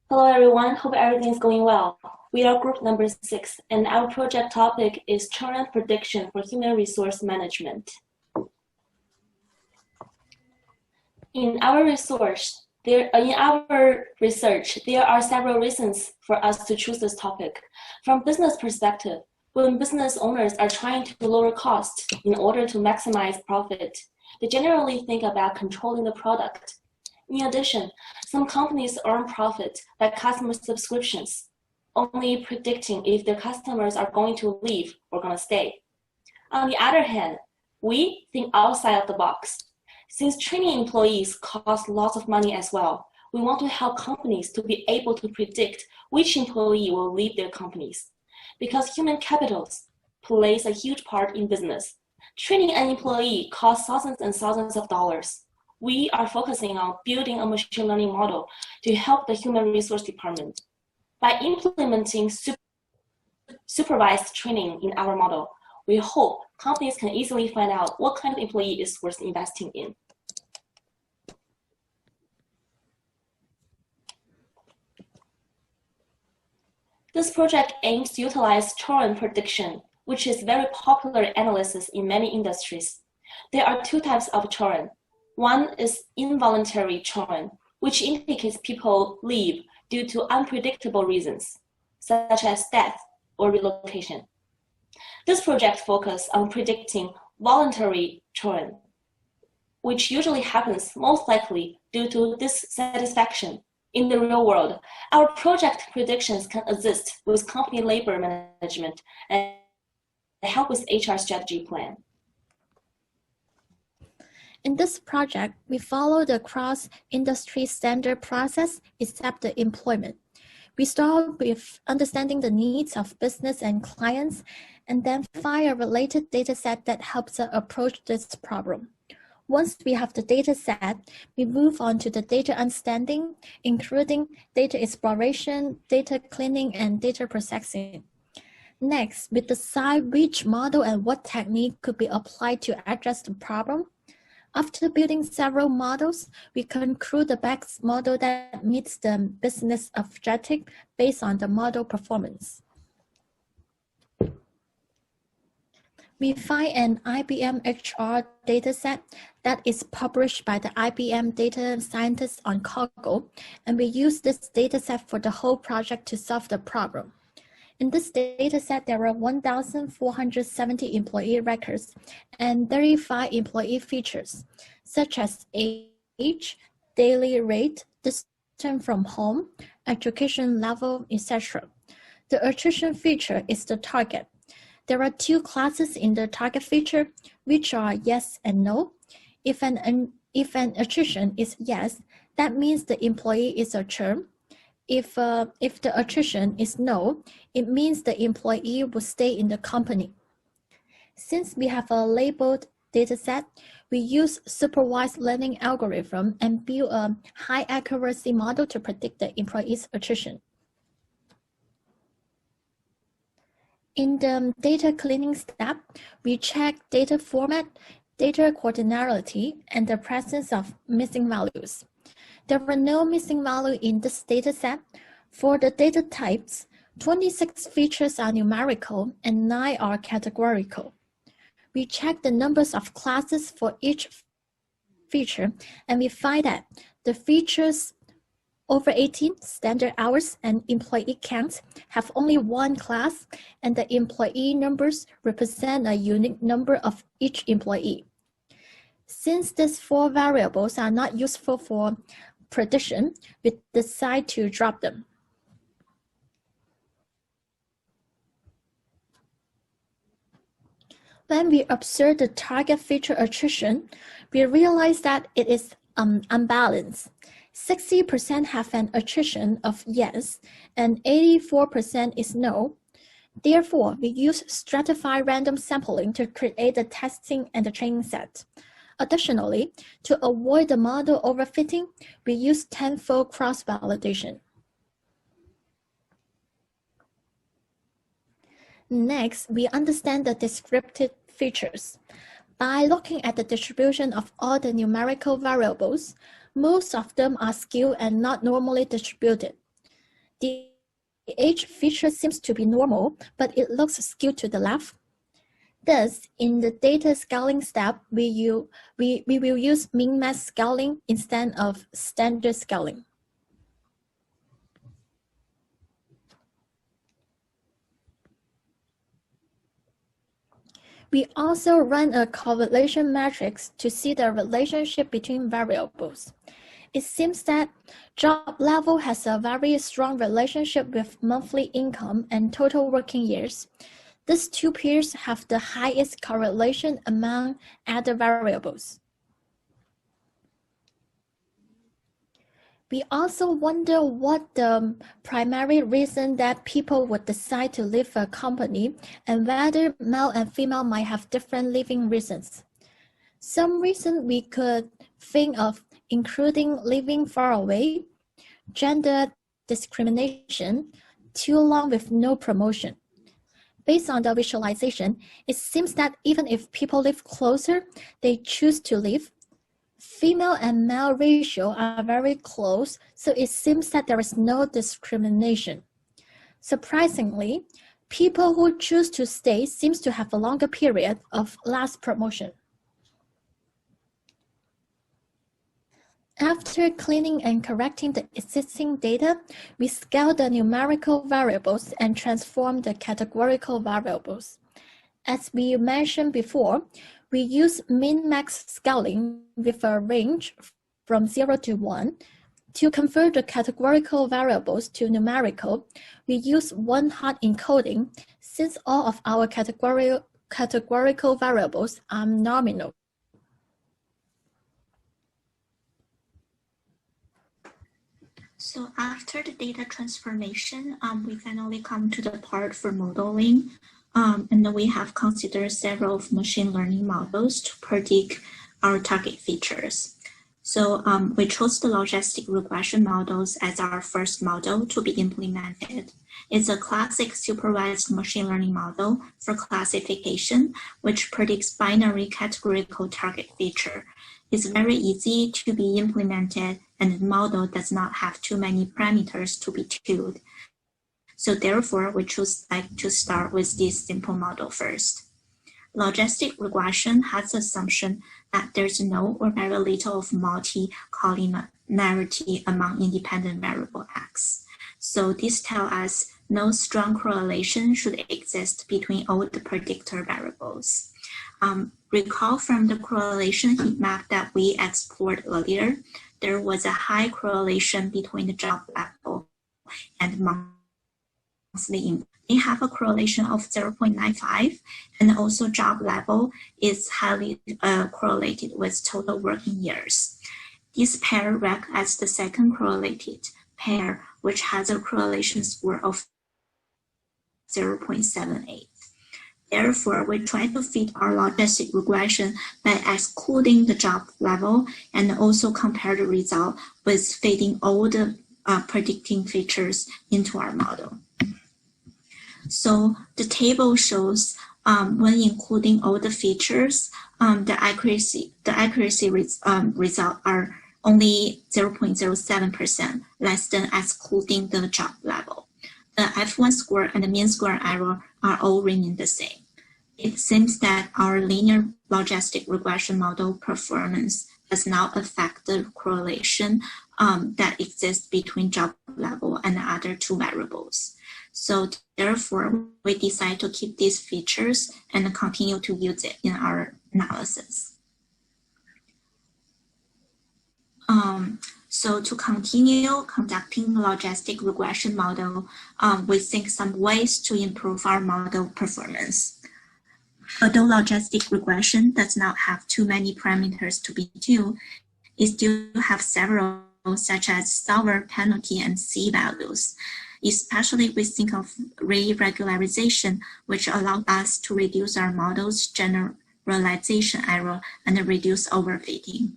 Hello everyone, hope everything is going well. We are group number 6 and our project topic is churn prediction for human resource management. In our research, there are several reasons for us to choose this topic. From business perspective, when business owners are trying to lower costs in order to maximize profit, they generally think about controlling the product. In addition, some companies earn profit by customer subscriptions, only predicting if their customers are going to leave or going to stay. On the other hand, we think outside of the box. Since training employees costs lots of money as well, we want to help companies to be able to predict which employee will leave their companies. Because human capital plays a huge part in business. Training an employee costs thousands and thousands of dollars. We are focusing on building a machine learning model to help the human resource department. By implementing supervised training in our model, we hope companies can easily find out what kind of employee is worth investing in. This project aims to utilize churn prediction, which is very popular analysis in many industries. There are two types of churn. One is involuntary churn, which indicates people leave due to unpredictable reasons, such as death or relocation. This project focuses on predicting voluntary churn, which usually happens most likely due to dissatisfaction. In the real world, our project predictions can assist with company labor management and help with HR strategy plan. In this project, we follow the cross-industry standard process except the employment. We start with understanding the needs of business and clients, and then find a related dataset that helps us approach this problem. Once we have the dataset, we move on to the data understanding, including data exploration, data cleaning, and data processing. Next, we decide which model and what technique could be applied to address the problem. After building several models, we conclude the best model that meets the business objective based on the model performance. We find an IBM HR dataset that is published by the IBM data scientists on Kaggle, and we use this dataset for the whole project to solve the problem. In this dataset, there are 1,470 employee records and 35 employee features, such as age, daily rate, distance from home, education level, etc. The attrition feature is the target. There are two classes in the target feature, which are yes and no. If an attrition is yes, that means the employee is a churn. If the attrition is no, it means the employee will stay in the company. Since we have a labeled dataset, we use supervised learning algorithm and build a high accuracy model to predict the employee's attrition. In the data cleaning step, we check data format, data coordinarity, and the presence of missing values. There were no missing value in this dataset. For the data types, 26 features are numerical and 9 are categorical. We check the numbers of classes for each feature, and we find that the features over 18 standard hours and employee counts have only one class, and the employee numbers represent a unique number of each employee. Since these 4 variables are not useful for prediction, we decide to drop them. When we observe the target feature attrition, we realize that it is unbalanced. 60% have an attrition of yes, and 84% is no. Therefore, we use stratified random sampling to create the testing and the training set. Additionally, to avoid the model overfitting, we use tenfold cross-validation. Next, we understand the descriptive features. By looking at the distribution of all the numerical variables, most of them are skewed and not normally distributed. The age feature seems to be normal, but it looks skewed to the left. Thus, in the data scaling step, we will use min-max scaling instead of standard scaling. We also run a correlation matrix to see the relationship between variables. It seems that job level has a very strong relationship with monthly income and total working years. These two pairs have the highest correlation among other variables. We also wonder what the primary reason that people would decide to leave a company and whether male and female might have different leaving reasons. Some reason we could think of including living far away, gender discrimination, too long with no promotion. Based on the visualization, it seems that even if people live closer, they choose to leave. Female and male ratio are very close, so it seems that there is no discrimination. Surprisingly, people who choose to stay seems to have a longer period of last promotion. After cleaning and correcting the existing data, we scale the numerical variables and transform the categorical variables. As we mentioned before, we use min-max scaling with a range from 0 to 1. To convert the categorical variables to numerical, we use one-hot encoding since all of our categorical variables are nominal. So after the data transformation, we finally come to the part for modeling. And we have considered several machine learning models to predict our target features. So we chose the logistic regression models as our first model to be implemented. It's a classic supervised machine learning model for classification, which predicts binary categorical target feature. It's very easy to be implemented, and the model does not have too many parameters to be tuned. So therefore, we choose to start with this simple model first. Logistic regression has the assumption that there's no or very little of multi-collinearity among independent variable x. So this tells us no strong correlation should exist between all the predictor variables. Recall from the correlation heat map that we explored earlier, there was a high correlation between the job level and monthly income. They have a correlation of 0.95, and also job level is highly correlated with total working years. This pair rank as the second correlated pair, which has a correlation score of 0.78. Therefore, we try to fit our logistic regression by excluding the job level and also compare the result with fitting all the predicting features into our model. So the table shows when including all the features, the accuracy result are only 0.07%, less than excluding the job level. The F1 score and the mean square error are all remain the same. It seems that our linear logistic regression model performance does not affect the correlation that exists between job level and the other two variables. So therefore, we decide to keep these features and continue to use it in our analysis. So to continue conducting logistic regression model, we think some ways to improve our model performance. Although logistic regression does not have too many parameters to be tuned, it still have several, such as solver, penalty, and C values. Especially we think of re-regularization, which allow us to reduce our model's generalization error and reduce overfitting.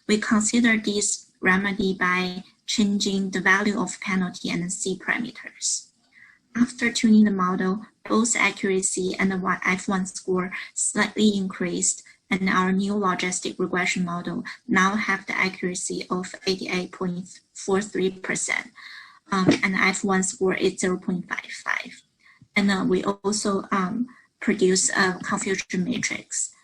We consider this remedy by changing the value of penalty and C parameters. After tuning the model, both accuracy and the F1 score slightly increased, and our new logistic regression model now have the accuracy of 88.43%. and F1 score is 0.55. And we also produce a confusion matrix.